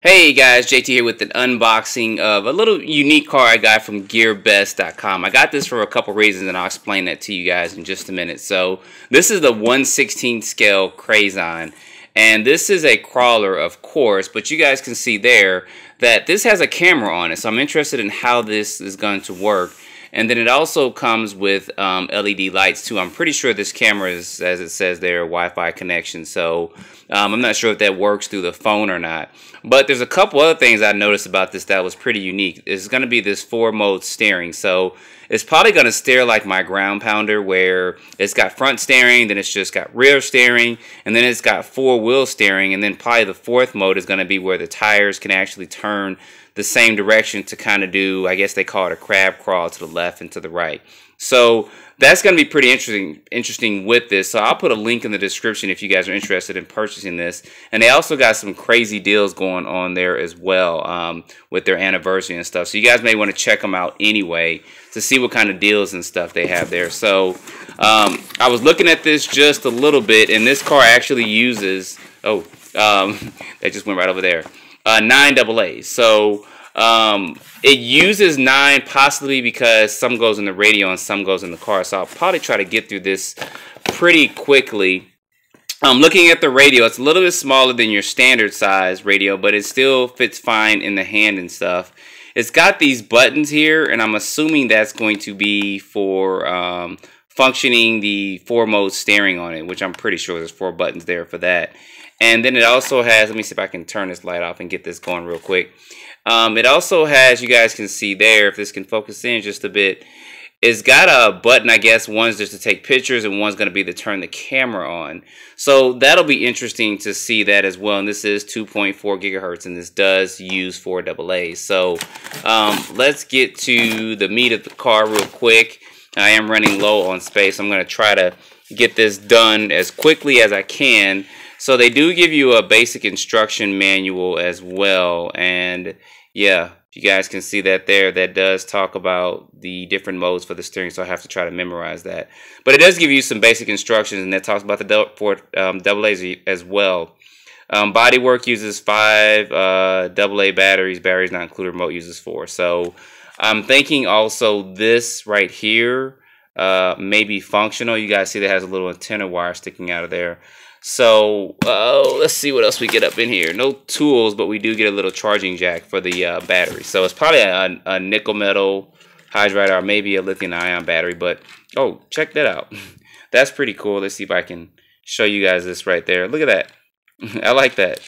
Hey guys, JT here with an unboxing of a little unique car I got from Gearbest.com. I got this for a couple reasons and I'll explain that to you guys in just a minute. So this is the 1/16 scale CRAZON, and this is a crawler of course, but you guys can see there that this has a camera on it. So I'm interested in how this is going to work. And then it also comes with LED lights too. I'm pretty sure this camera is, as it says there, a Wi-Fi connection. So I'm not sure if that works through the phone or not. But there's a couple other things I noticed about this that was pretty unique. It's going to be this 4-mode steering. So it's probably going to steer like my ground pounder, where it's got front steering, then it's just got rear steering, and then it's got 4-wheel steering, and then probably the 4th mode is going to be where the tires can actually turn the same direction to kind of do, I guess they call it a crab crawl, to the left and to the right. So that's going to be pretty interesting with this. So I'll put a link in the description if you guys are interested in purchasing this. And they also got some crazy deals going on there as well with their anniversary and stuff. So you guys may want to check them out anyway to see what kind of deals and stuff they have there. So I was looking at this just a little bit, and this car actually uses, that just went right over there, 9 AA's. So it uses 9 possibly because some goes in the radio and some goes in the car. So I'll probably try to get through this pretty quickly. Looking at the radio, it's a little bit smaller than your standard size radio, but it still fits fine in the hand and stuff. It's got these buttons here, and I'm assuming that's going to be for functioning the 4-mode steering on it, which I'm pretty sure there's 4 buttons there for that. And then it also has, let me see if I can turn this light off and get this going real quick. It also has, you guys can see there, if this can focus in just a bit, it's got a button, I guess. One's just to take pictures and one's going to be to turn the camera on. So that'll be interesting to see that as well. And this is 2.4 gigahertz, and this does use 4 AA's. So let's get to the meat of the car real quick. I am running low on space. I'm going to try to get this done as quickly as I can. So they do give you a basic instruction manual as well, and yeah, you guys can see that there. That does talk about the different modes for the steering, so I have to try to memorize that. But it does give you some basic instructions, and that talks about the 4 AA's as well. Bodywork uses 5 AA batteries. Batteries not included. Remote uses 4. So I'm thinking also this right here may be functional. You guys see that has a little antenna wire sticking out of there. So let's see what else we get up in here. No tools, but we do get a little charging jack for the battery. So it's probably a nickel metal hydride or maybe a lithium ion battery. But oh, check that out. That's pretty cool. Let's see if I can show you guys this right there. Look at that. I like that.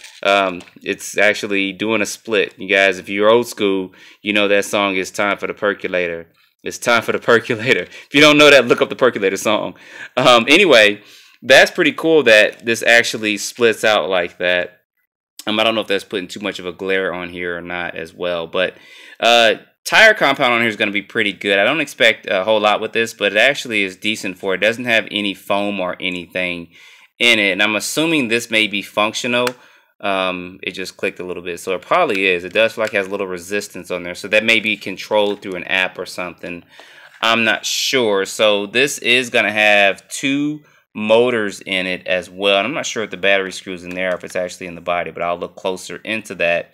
It's actually doing a split. You guys, if you're old school, you know that song is Time for the Percolator. It's time for the percolator. If you don't know that, look up the Percolator song. Anyway, that's pretty cool that this actually splits out like that. I don't know if that's putting too much of a glare on here or not as well. But tire compound on here is going to be pretty good. I don't expect a whole lot with this, but it actually is decent for it. It doesn't have any foam or anything in it. And I'm assuming this may be functional. It just clicked a little bit. So it probably is. It does feel like it has a little resistance on there. So that may be controlled through an app or something. I'm not sure. So this is going to have 2 motors in it as well, and I'm not sure if the battery screws in there, if it's actually in the body, but I'll look closer into that.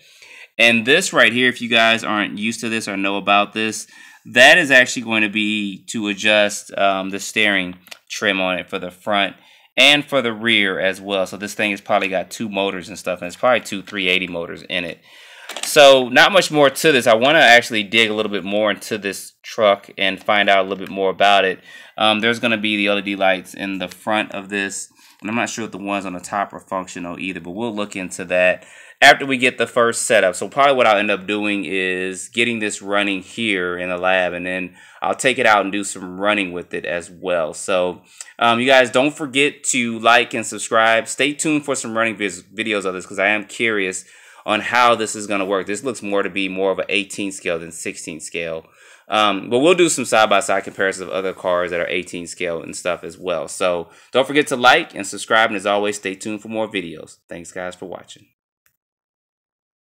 And this right here, if you guys aren't used to this or know about this, that is actually going to be to adjust the steering trim on it for the front and for the rear as well. So this thing has probably got 2 motors and stuff, and it's probably 2 380 motors in it. So not much more to this. I want to actually dig a little bit more into this truck and find out a little bit more about it. There's going to be the LED lights in the front of this, and I'm not sure if the ones on the top are functional either, but we'll look into that after we get the first setup. So probably what I'll end up doing is getting this running here in the lab, and then I'll take it out and do some running with it as well. So you guys don't forget to like and subscribe. Stay tuned for some running videos of this, because I am curious on how this is going to work. This looks more to be more of an 18 scale than 16 scale. But we'll do some side-by-side comparisons of other cars that are 18 scale and stuff as well. So don't forget to like and subscribe, and as always, stay tuned for more videos. Thanks guys for watching.